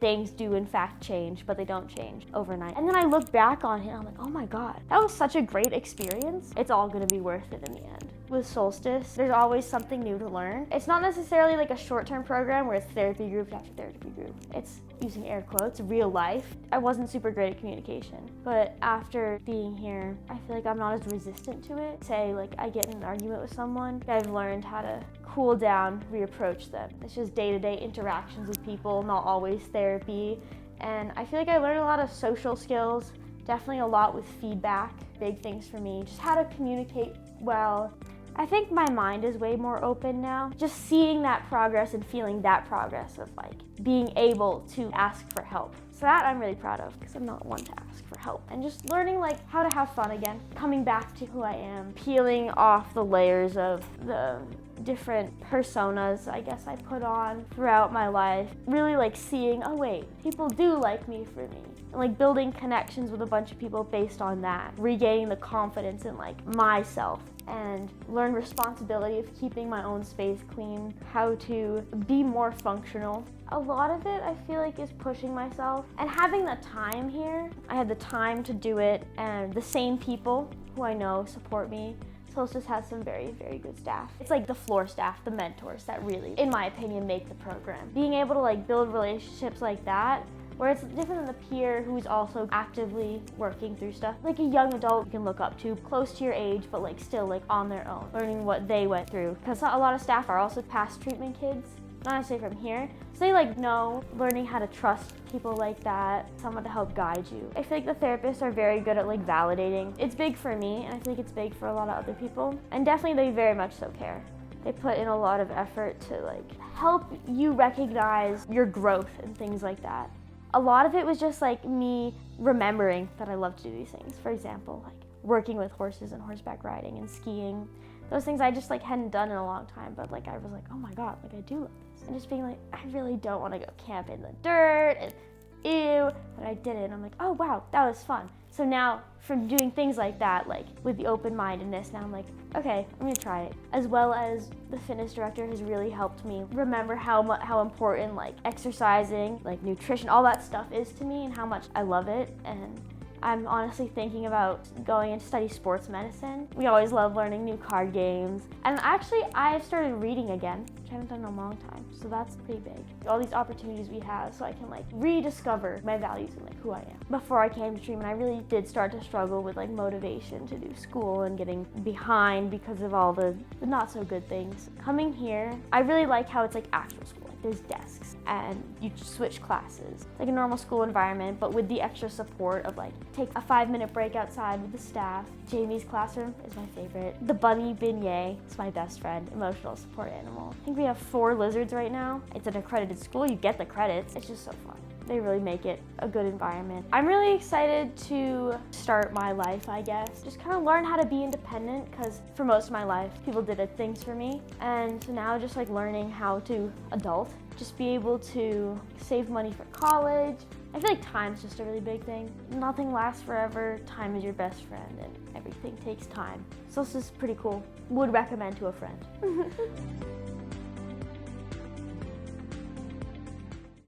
Things do in fact change, but they don't change overnight. And then I look back on it and I'm like, oh my God, that was such a great experience. It's all gonna be worth it in the end. With Solstice, there's always something new to learn. It's not necessarily like a short-term program where it's therapy group after therapy group. It's, using air quotes, real life. I wasn't super great at communication, but after being here, I feel like I'm not as resistant to it. Say like I get in an argument with someone, I've learned how to cool down, reapproach them. It's just day-to-day interactions with people, not always therapy. And I feel like I learned a lot of social skills, definitely a lot with feedback, big things for me. Just how to communicate well. I think my mind is way more open now. Just seeing that progress and feeling that progress of like being able to ask for help. So that I'm really proud of because I'm not one to ask for help. And just learning like how to have fun again, coming back to who I am, peeling off the layers of the different personas I guess I put on throughout my life. Really like seeing, oh wait, people do like me for me. And like building connections with a bunch of people based on that. Regaining the confidence in like myself and learn responsibility of keeping my own space clean, how to be more functional. A lot of it I feel like is pushing myself and having the time here. I had the time to do it and the same people who I know support me. Solstice has some very, very good staff. It's like the floor staff, the mentors that really, in my opinion, make the program. Being able to like build relationships like that, where it's different than the peer who's also actively working through stuff. Like a young adult you can look up to, close to your age, but like still like on their own, learning what they went through. Because a lot of staff are also past treatment kids, not necessarily from here. So they like know, learning how to trust people like that, someone to help guide you. I feel like the therapists are very good at like validating. It's big for me, and I think it's big for a lot of other people. And definitely they very much so care. They put in a lot of effort to like help you recognize your growth and things like that. A lot of it was just like me remembering that I love to do these things. For example, like working with horses and horseback riding and skiing. Those things I just like hadn't done in a long time, but like I was like, oh my God, like I do love this. And just being like, I really don't want to go camp in the dirt and ew, but I did it and I'm like, oh wow, that was fun. So now from doing things like that, like with the open-mindedness, now I'm like, okay, I'm gonna try it. As well as the fitness director has really helped me remember how important like exercising, like nutrition, all that stuff is to me and how much I love it. And I'm honestly thinking about going and study sports medicine. We always love learning new card games. And actually, I've started reading again, which I haven't done in a long time, so that's pretty big. All these opportunities we have so I can like rediscover my values and like who I am. Before I came to treatment, I really did start to struggle with like motivation to do school and getting behind because of all the not so good things. Coming here, I really like how it's like actual school. There's desks and you switch classes. It's like a normal school environment, but with the extra support of like, take a 5-minute break outside with the staff. Jamie's classroom is my favorite. The bunny beignet is my best friend, emotional support animal. I think we have 4 lizards right now. It's an accredited school, you get the credits. It's just so fun. They really make it a good environment. I'm really excited to start my life, I guess. Just kind of learn how to be independent because for most of my life, people did things for me. And so now just like learning how to adult, just be able to save money for college. I feel like time's just a really big thing. Nothing lasts forever. Time is your best friend and everything takes time. So this is pretty cool. Would recommend to a friend.